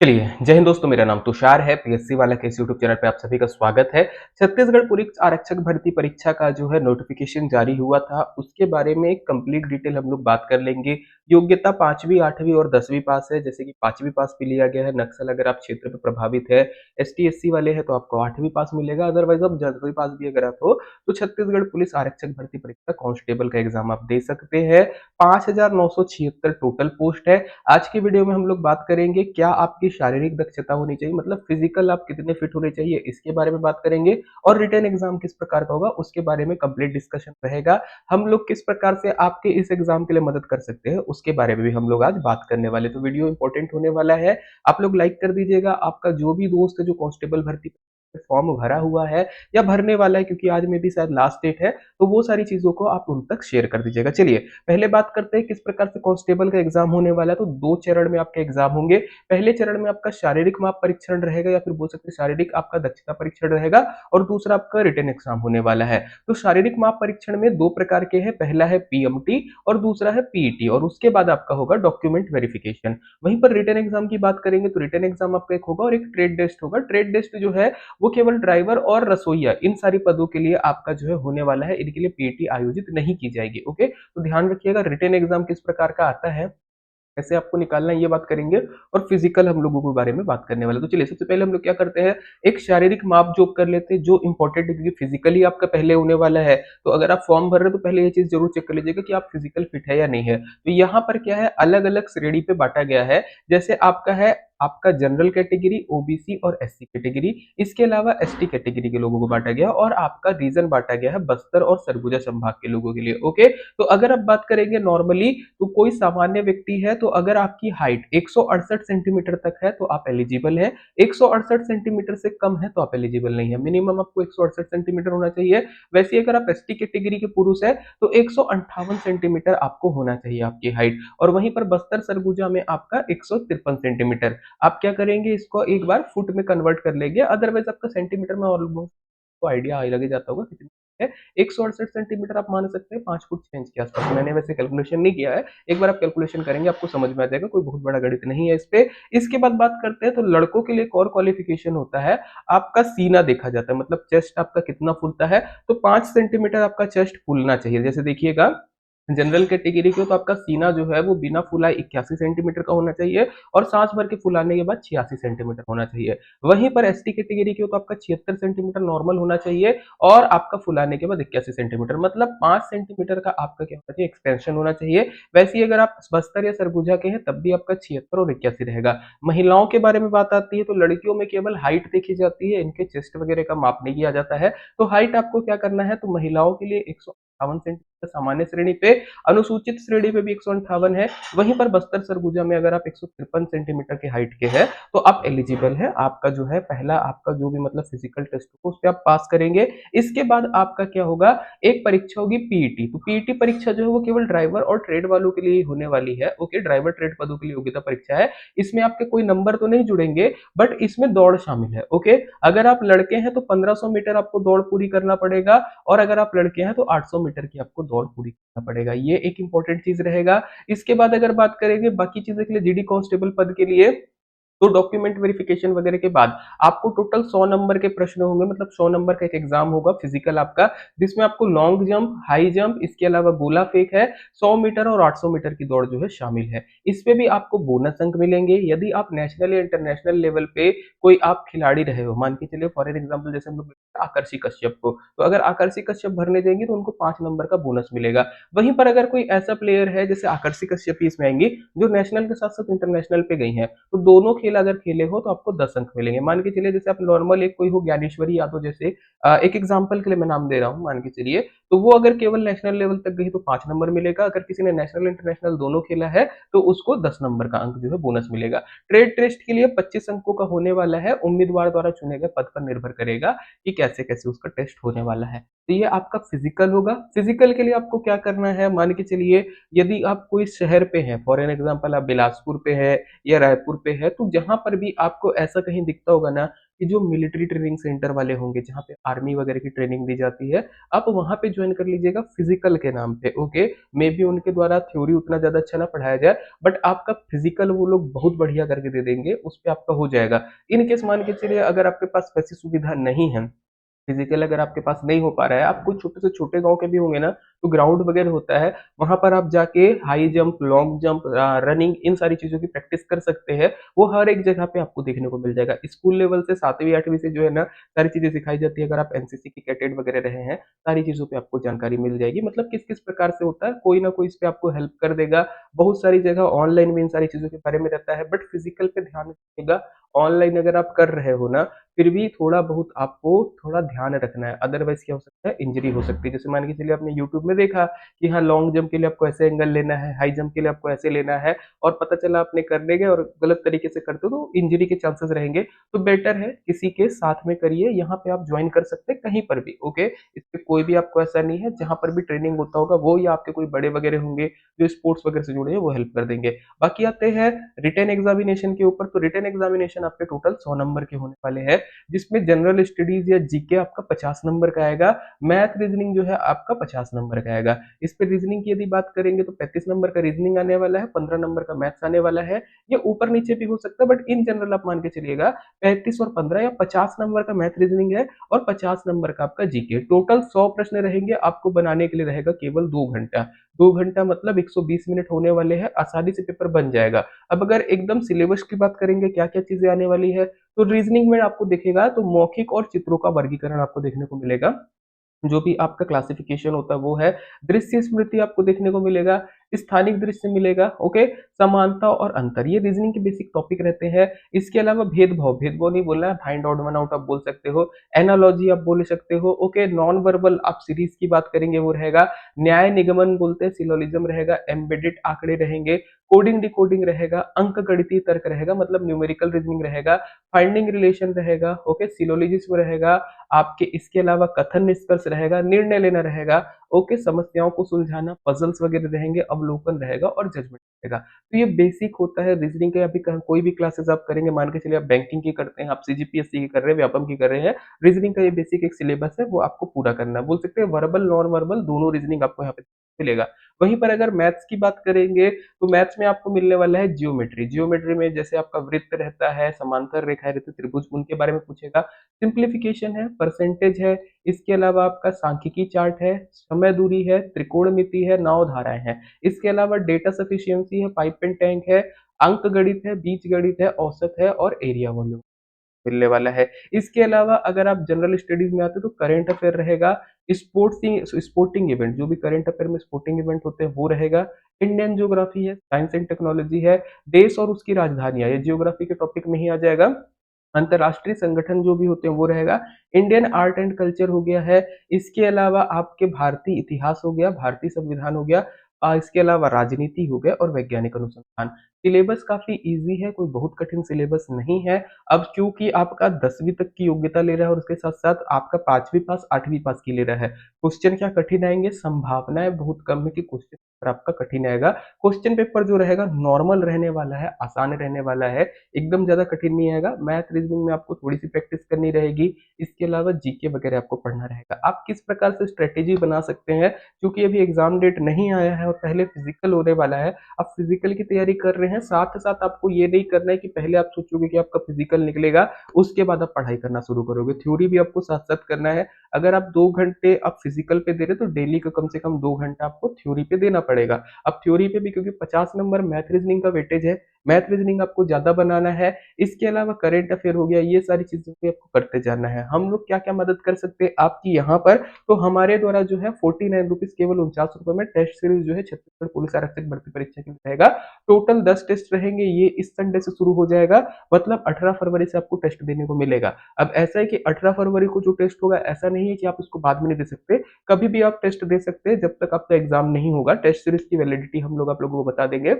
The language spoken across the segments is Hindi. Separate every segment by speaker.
Speaker 1: चलिए, जय हिंद दोस्तों, मेरा नाम तुषार है। पीएससी वाला के इस यूट्यूब चैनल पे आप सभी का स्वागत है। छत्तीसगढ़ पुलिस आरक्षक भर्ती परीक्षा का जो है नोटिफिकेशन जारी हुआ था, उसके बारे में कंप्लीट डिटेल हम लोग बात कर लेंगे। योग्यता 5वीं, 8वीं और 10वीं पास है। जैसे कि 5वीं पास भी लिया गया है। नक्सल अगर आप क्षेत्र में प्रभावित है, एसटी एससी वाले हैं तो आपको 8वीं पास मिलेगा। अदरवाइज आप 10वीं पास भी अगर आप हो तो छत्तीसगढ़ पुलिस आरक्षक भर्ती परीक्षा कांस्टेबल का एग्जाम आप दे सकते हैं। 5,976 टोटल पोस्ट है। आज की वीडियो में हम लोग बात करेंगे क्या आपकी शारीरिक दक्षता होनी चाहिए, मतलब फिजिकल आप कितने फिट होने चाहिए, इसके बारे में बात करेंगे। और रिटन एग्जाम किस प्रकार का होगा उसके बारे में कंप्लीट डिस्कशन रहेगा। हम लोग किस प्रकार से आपके इस एग्जाम के लिए मदद कर सकते हैं उसके बारे में भी हम लोग आज बात करने वाले। तो वीडियो इंपॉर्टेंट होने वाला है। आप लोग लाइक कर दीजिएगा। आपका जो भी दोस्त है जो कांस्टेबल भर्ती फॉर्म भरा हुआ है या भरने वाला है, क्योंकि आज में भी शायद लास्ट डेट है, तो वो सारी चीजों को आप उन तक शेयर कर दीजिएगा। चलिए पहले बात करते हैं किस प्रकार से कांस्टेबल का एग्जाम होने वाला है। तो 2 चरण में आपके एग्जाम होंगे। पहले चरण में आपका शारीरिक माप परीक्षण रहेगा, या फिर बोल सकते हैं शारीरिक आपका दक्षता परीक्षण रहेगा, और दूसरा आपका रिटन एग्जाम होने वाला है। तो शारीरिक माप परीक्षण में 2 प्रकार के हैं। पहला है पीएमटी और दूसरा है पीईटी, और उसके बाद आपका होगा डॉक्यूमेंट वेरिफिकेशन। वहीं पर रिटन एग्जाम की बात करेंगे तो रिटन एग्जाम आपका एक होगा और एक ट्रेड टेस्ट होगा। ट्रेड टेस्ट जो है वो केवल ड्राइवर और रसोईया इन सारी पदों के लिए आपका जो है होने वाला है। इनके लिए पीईटी आयोजित नहीं की जाएगी। ओके, तो ध्यान रखिएगा रिटन एग्जाम किस प्रकार का आता है, कैसे आपको निकालना है, ये बात करेंगे। और फिजिकल हम लोगों के बारे में बात करने वाले। तो चलिए सबसे पहले हम लोग क्या करते हैं, एक शारीरिक माप जो कर लेते हैं, जो इंपॉर्टेंट है, क्योंकि फिजिकली आपका पहले होने वाला है। तो अगर आप फॉर्म भर रहे हो तो पहले ये चीज जरूर चेक कर लीजिएगा कि आप फिजिकल फिट है या नहीं है। तो यहाँ पर क्या है, अलग अलग श्रेणी पे बांटा गया है। जैसे आपका है आपका जनरल कैटेगरी, ओबीसी और एससी कैटेगरी, इसके अलावा एसटी कैटेगरी के लोगों को बांटा गया, और आपका रीजन बांटा गया है बस्तर और सरगुजा संभाग के लोगों के लिए। ओके, तो अगर आप बात करेंगे नॉर्मली, तो कोई सामान्य व्यक्ति है तो अगर आपकी हाइट 168 सेंटीमीटर तक है तो आप एलिजिबल है। 168 सेंटीमीटर से कम है तो आप एलिजिबल नहीं है। मिनिमम आपको 168 सेंटीमीटर होना चाहिए। वैसे अगर आप एसटी कैटेगरी के पुरुष है तो 158 सेंटीमीटर आपको होना चाहिए आपकी हाइट। और वहीं पर बस्तर सरगुजा में आपका 153 सेंटीमीटर। आप क्या करेंगे, इसको एक बार फुट में कन्वर्ट कर लेंगे। अदरवाइज आपका सेंटीमीटर में ऑलमोस्ट को आइडिया लग ही जाता होगा कितनी है। 168 सेंटीमीटर आप मान सकते हैं 5 फुट 6 इंच के आसपास। मैंने वैसे कैलकुलेशन नहीं किया है, एक बार आप कैलकुलेशन करेंगे आपको समझ में आ जाएगा, कोई बहुत बड़ा गणित नहीं है इस पे। इसके बाद बात करते हैं तो लड़कों के लिए एक और क्वालिफिकेशन होता है, आपका सीना देखा जाता है, मतलब चेस्ट आपका कितना फूलता है। तो 5 सेंटीमीटर आपका चेस्ट फूलना चाहिए। जैसे देखिएगा जनरल कैटेगरी के हो तो आपका सीना जो है वो बिना फुलाए 81 सेंटीमीटर का होना चाहिए, और सांस भर के फुलाने के बाद 86 सेंटीमीटर होना चाहिए। वहीं पर एसटी कैटेगरी के हो तो आपका 76 सेंटीमीटर नॉर्मल होना चाहिए, और आपका फुलाने के बाद 81 सेंटीमीटर, मतलब 5 सेंटीमीटर का आपका क्या होना चाहिए, एक्सपेंशन होना चाहिए। वैसे ही अगर आप बस्तर या सरगुजा के हैं तब भी आपका 76 और 81 रहेगा। महिलाओं के बारे में बात आती है तो लड़कियों में केवल हाइट देखी जाती है, इनके चेस्ट वगैरह का माप नहीं किया जाता है। तो हाइट आपको क्या करना है, तो महिलाओं के लिए 158 सेंटीमीटर सामान्य श्रेणी पे, अनुसूचित श्रेणी पे भी 158 है। वहीं पर बस्तर सरगुजा में अगर आप 153 सेंटीमीटर के हाइट के हैं तो आप एलिजिबल है। आपका जो है पहला आपका जो भी मतलब फिजिकल टेस्ट हो उस पर आप पास करेंगे। इसके बाद आपका क्या होगा, एक परीक्षा होगी पीईटी। तो पीईटी परीक्षा जो है वो केवल ड्राइवर और ट्रेड वालों के लिए होने वाली है। ओके, ड्राइवर ट्रेड पदों के लिए योग्यता परीक्षा है। इसमें आपके कोई नंबर तो नहीं जुड़ेंगे, बट इसमें दौड़ शामिल है। ओके, अगर आप लड़के हैं तो 1500 मीटर आपको दौड़ पूरी करना पड़ेगा, और अगर आप लड़के हैं तो 800 मीटर की आपको दौड़ पूरी करना पड़ेगा। ये एक इंपॉर्टेंट चीज रहेगा। इसके बाद अगर बात करेंगे बाकी चीजें के लिए, जीडी कांस्टेबल पद के लिए, तो डॉक्यूमेंट वेरिफिकेशन वगैरह के बाद आपको टोटल 100 नंबर के प्रश्न होंगे, मतलब 100 नंबर का एक एग्जाम होगा फिजिकल आपका, जिसमें आपको लॉन्ग जंप, हाई जंप, इसके अलावा गोला फेंक है, 100 मीटर और 800 मीटर की दौड़ जो है शामिल है। इस पे भी आपको बोनस अंक मिलेंगे यदि आप नेशनल या इंटरनेशनल लेवल पे कोई आप खिलाड़ी रहे हो। मान के चलिए फॉर एग्जाम्पल जैसे हम लोग आकर्षी कश्यप को, तो अगर आकर्षी कश्यप भरने देंगे तो उनको 5 नंबर का बोनस मिलेगा। वहीं पर अगर कोई ऐसा प्लेयर है जैसे आकर्षी कश्यप ही इसमें आएंगी जो नेशनल के साथ साथ इंटरनेशनल पे गई हैं, तो दोनों खेल अगर खेले हो तो आपको 10 अंक मिलेंगे। मान के चलिए जैसे आप नॉर्मल एक कोई हो ज्ञानेश्वरी यादव जैसे, एक एग्जांपल के लिए मैं नाम दे रहा हूँ, मान के चलिए, तो वो अगर केवल नेशनल लेवल तक गई तो 5 नंबर मिलेगा। अगर किसी ने नेशनल इंटरनेशनल दोनों खेला है तो उसको 10 नंबर का अंक जो है बोनस मिलेगा। ट्रेड टेस्ट के लिए 25 अंकों का होने वाला है। उम्मीदवार द्वारा चुने गए पद पर निर्भर करेगा कि कैसे कैसे उसका टेस्ट होने वाला है। तो ये आपका फिजिकल होगा। फिजिकल के लिए आपको क्या करना है, मान के चलिए यदि आप कोई शहर पे हैं, फॉर एन एग्जाम्पल आप बिलासपुर पे है या रायपुर पे है, तो यहाँ पर भी आपको ऐसा कहीं दिखता होगा ना कि जो मिलिट्री ट्रेनिंग सेंटर वाले होंगे, जहाँ पे आर्मी वगैरह की ट्रेनिंग दी जाती है, आप वहाँ पे ज्वाइन कर लीजिएगा फिजिकल के नाम पे। ओके, मे बी उनके द्वारा थ्योरी उतना ज़्यादा अच्छा ना पढ़ाया जाए, बट आपका फिजिकल वो लोग बहुत बढ़िया करके दे देंगे, उस पे आपका हो जाएगा। इन केस मान के चलिए अगर आपके पास वैसी सुविधा नहीं है, फिजिकल अगर आपके पास नहीं हो पा रहा है, आप कुछ छोटे से छोटे गांव के भी होंगे ना, तो ग्राउंड वगैरह होता है, वहां पर आप जाके high jump, long jump, running, इन सारी चीजों की प्रैक्टिस कर सकते हैं। वो हर एक जगह पे आपको देखने को मिल जाएगा। स्कूल लेवल से 7वीं 8वीं से जो है ना सारी चीजें सिखाई जाती है। अगर आप एनसीसी की कैडेट वगैरह रहे हैं, सारी चीजों पे आपको जानकारी मिल जाएगी। मतलब किस किस प्रकार से होता है, कोई ना कोई इस पे आपको हेल्प कर देगा। बहुत सारी जगह ऑनलाइन भी इन सारी चीजों के बारे में रहता है, बट फिजिकल पे ध्यान रखिएगा। ऑनलाइन अगर आप कर रहे हो ना, फिर भी थोड़ा बहुत आपको थोड़ा ध्यान रखना है, अदरवाइज क्या हो सकता है, इंजरी हो सकती है। जैसे मान के चलिए आपने यूट्यूब में देखा कि हाँ लॉन्ग जंप के लिए आपको ऐसे एंगल लेना है, हाई जंप के लिए आपको ऐसे लेना है, और पता चला आपने करने गए और गलत तरीके से करते हो तो इंजरी के चांसेस रहेंगे। तो बेटर है किसी के साथ में करिए। यहाँ पे आप ज्वाइन कर सकते हैं कहीं पर भी। ओके, इस पे कोई भी आपको ऐसा नहीं है, जहाँ पर भी ट्रेनिंग होता होगा वो, या आपके कोई बड़े वगैरह होंगे जो स्पोर्ट्स वगैरह से जुड़े हैं, वो हेल्प कर देंगे। बाकी आते हैं रिटन एग्जामिनेशन के ऊपर। तो रिटन एग्जामिनेशन आपके टोटल 100 नंबर के होने वाले हैं, जिसमें जनरल स्टडीज या जीके आपका 50 नंबर का आएगा। मैथ रीजनिंग जो है आपका 50 नंबर का आएगा। इस पे रीजनिंग की यदि बात करेंगे तो 35 नंबर का रीजनिंग आने वाला है, 15 नंबर का मैथ्स आने वाला है। ये ऊपर नीचे भी हो सकता है, बट इन जनरल आप मान के चलिएगा 35 और 15 या 50 नंबर का मैथ रीजनिंग है, और 50 नंबर का आपका जीके। टोटल 100 प्रश्न रहेंगे, आपको बनाने के लिए रहेगा केवल 2 घंटा। 2 घंटा मतलब 120 मिनट होने वाले हैं, आसानी से पेपर बन जाएगा। अब अगर एकदम सिलेबस की बात करेंगे क्या क्या चीजें आने वाली है, तो रीजनिंग में आपको दिखेगा तो मौखिक और चित्रों का वर्गीकरण आपको देखने को मिलेगा। जो भी आपका क्लासिफिकेशन होता है वो है। दृश्य स्मृति आपको देखने को मिलेगा, स्थानिक दृश्य मिलेगा। ओके, समानता और अंतर, ये रीजनिंग के बेसिक टॉपिक रहते हैं। इसके अलावा भेदभाव, भेदभाव नहीं बोलना है, फाइंड आउट वन आउट आप बोल सकते हो, एनालॉजी आप बोल सकते हो। ओके, नॉन वर्बल आप सीरीज की बात करेंगे वो रहेगा, न्याय निगमन बोलते हैं, सिलोजिज्म रहेगा, एम्बेडेड आंकड़े रहेंगे, कोडिंग डिकोडिंग रहेगा, अंक गणितीय तर्क रहेगा मतलब न्यूमेरिकल रीजनिंग रहेगा, फाइंडिंग रिलेशन रहेगा। ओके, सिलोजिज्म रहेगा आपके। इसके अलावा कथन निष्कर्ष रहेगा, निर्णय लेना रहेगा। ओके, समस्याओं को सुलझाना, पजल्स वगैरह रहेंगे, अवलोकन रहेगा और जजमेंट रहेगा। तो ये बेसिक होता है रीजनिंग का। अभी कोई भी क्लासेस आप करेंगे, मान के चलिए आप बैंकिंग की करते हैं, आप सीजीपीएससी की कर रहे हैं, व्यापम की कर रहे हैं, रीजनिंग का ये बेसिक एक सिलेबस है, वो आपको पूरा करना है। बोल सकते हैं वर्बल नॉन वर्बल दोनों रीजनिंग आपको यहाँ पे मिलेगा। वहीं पर अगर मैथ्स की बात करेंगे तो मैथ्स में आपको मिलने वाला है जियोमेट्री। जियोमेट्री में जैसे आपका वृत्त रहता है, समांतर रेखाएं रहती है, त्रिभुज, उनके बारे में पूछेगा। सिंप्लीफिकेशन है, परसेंटेज है, इसके अलावा आपका सांख्यिकी चार्ट है, समय दूरी है, त्रिकोणमिति है, नाव धाराएं हैं। इसके अलावा डेटा सफिशिएंसी है, पाइप एंड टैंक है, अंक गणित है, बीज गणित है, औसत है और एरिया वॉल्यूम मिलने वाला है। इसके अलावा अगर आप जनरल स्टडीज में आते हैं तो करंट अफेयर रहेगा, स्पोर्टिंग इवेंट, जो भी करंट अफेयर में स्पोर्टिंग इवेंट होते हैं वो रहेगा, इंडियन ज्योग्राफी है, साइंस एंड टेक्नोलॉजी है, देश और उसकी राजधानियां, ये जियोग्राफी के टॉपिक में ही आ जाएगा। अंतरराष्ट्रीय संगठन जो भी होते हैं वो रहेगा, इंडियन आर्ट एंड कल्चर हो गया है। इसके अलावा आपके भारतीय इतिहास हो गया, भारतीय संविधान हो गया, इसके अलावा राजनीति हो गया और वैज्ञानिक अनुसंधान। सिलेबस काफी इजी है, कोई बहुत कठिन सिलेबस नहीं है। अब क्योंकि आपका 10वीं तक की योग्यता ले रहा है और उसके साथ साथ आपका 5वीं पास 8वीं पास की ले रहा है, क्वेश्चन क्या कठिन आएंगे, संभावनाएं बहुत कम है कि क्वेश्चन पेपर आपका कठिन आएगा। क्वेश्चन पेपर जो रहेगा नॉर्मल रहने वाला है, आसान रहने वाला है, एकदम ज्यादा कठिन नहीं आएगा। मैथ रीजनिंग में आपको थोड़ी सी प्रैक्टिस करनी रहेगी। इसके अलावा जीके वगैरह आपको पढ़ना रहेगा। आप किस प्रकार से स्ट्रेटेजी बना सकते हैं, क्योंकि अभी एग्जाम डेट नहीं आया है और पहले फिजिकल होने वाला है। आप फिजिकल की तैयारी कर रहे हैं, साथ साथ आपको ये नहीं करना है कि पहले आप सोचोगे कि आपका फिजिकल निकलेगा उसके बाद आप पढ़ाई करना शुरू करोगे। थ्योरी भी आपको साथ साथ करना है। अगर आप 2 घंटे आप फिजिकल पे दे रहे तो डेली का कम से कम 2 घंटा आपको थ्योरी पे देना पड़ेगा। अब थ्योरी पे भी क्योंकि 50 नंबर मैथ रीजनिंग का वेटेज है, मैथ रीजनिंग आपको ज्यादा बनाना है। इसके अलावा करंट अफेयर हो गया, ये सारी चीजों को आपको करते जाना है। हम लोग क्या क्या मदद कर सकते हैं आपकी यहाँ पर, तो हमारे द्वारा जो है 49 रुपीज केवल 49 रुपए में टेस्ट सीरीज जो है छत्तीसगढ़ पुलिस आरक्षक भर्ती परीक्षा के लिए रहेगा। टोटल 10 टेस्ट रहेंगे, ये इस संडे से शुरू हो जाएगा, मतलब 18 फरवरी से आपको टेस्ट देने को मिलेगा। अब ऐसा है कि 18 फरवरी को जो टेस्ट होगा, ऐसा नहीं है कि आप उसको बाद में नहीं दे सकते, कभी भी आप टेस्ट दे सकते हैं जब तक आपका एग्जाम नहीं होगा। टेस्ट सीरीज की वैलिडिटी हम लोग आप लोगों को बता देंगे।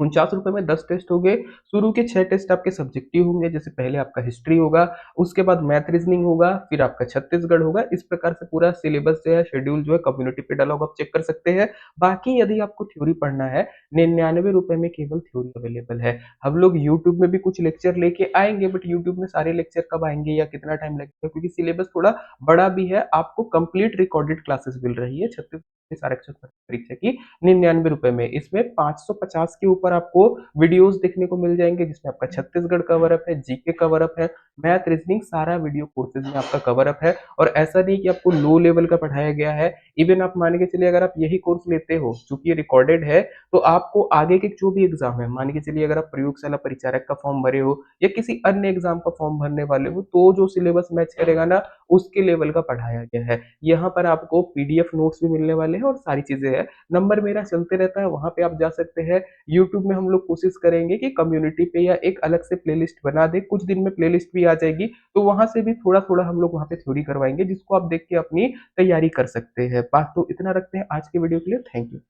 Speaker 1: ₹49 में 10 टेस्ट हो गए। शुरू के 6 टेस्ट आपके सब्जेक्टिव होंगे, जैसे पहले आपका हिस्ट्री होगा, उसके बाद मैथ रीजनिंग होगा, फिर आपका छत्तीसगढ़ होगा। इस प्रकार से पूरा सिलेबस जो है, शेड्यूल जो है कम्युनिटी पे डाला होगा, आप चेक कर सकते हैं। बाकी यदि आपको थ्योरी पढ़ना है, ₹99 में केवल थ्योरी अवेलेबल है। हम लोग यूट्यूब में भी कुछ लेक्चर लेके आएँगे, बट यूट्यूब में सारे लेक्चर कब आएँगे या कितना टाइम लगेगा, क्योंकि सिलेबस थोड़ा बड़ा भी है। आपको कंप्लीट रिकॉर्डेड क्लासेस मिल रही है छत्तीसगढ़ आरक्षक भर्ती परीक्षा की ₹99 में। इसमें 550 के ऊपर आपको वीडियोस देखने को मिल जाएंगे, जिसमें आपका छत्तीसगढ़ कवर अप है, जीके कवर अप है, मैथ रीजनिंग सारा वीडियो कोर्सेज में आपका कवर अप है। और ऐसा नहीं कि आपको लो लेवल का पढ़ाया गया है। इवन आप मान के चलिए, अगर आप यही कोर्स लेते हो, चूंकि ये रिकॉर्डेड है, तो आपको आगे के जो भी एग्जाम है, मान के चलिए अगर आप प्रयोगशाला परिचारक का फॉर्म भरे हो या किसी अन्य एग्जाम का फॉर्म भरने वाले हो, तो जो सिलेबस मैच करेगा ना, उसके लेवल का पढ़ाया गया है। यहाँ पर आपको पीडीएफ नोट्स भी मिलने वाले हैं और सारी चीजें हैं। नंबर मेरा चलते रहता है, वहां पे आप जा सकते हैं। यूट्यूब में हम लोग कोशिश करेंगे कि कम्युनिटी पे या एक अलग से प्लेलिस्ट बना दे, कुछ दिन में प्लेलिस्ट भी आ जाएगी, तो वहां से भी थोड़ा थोड़ा हम लोग वहां पे थ्योरी करवाएंगे, जिसको आप देख के अपनी तैयारी कर सकते हैं। बात तो इतना रखते हैं आज के वीडियो के लिए। Thank you.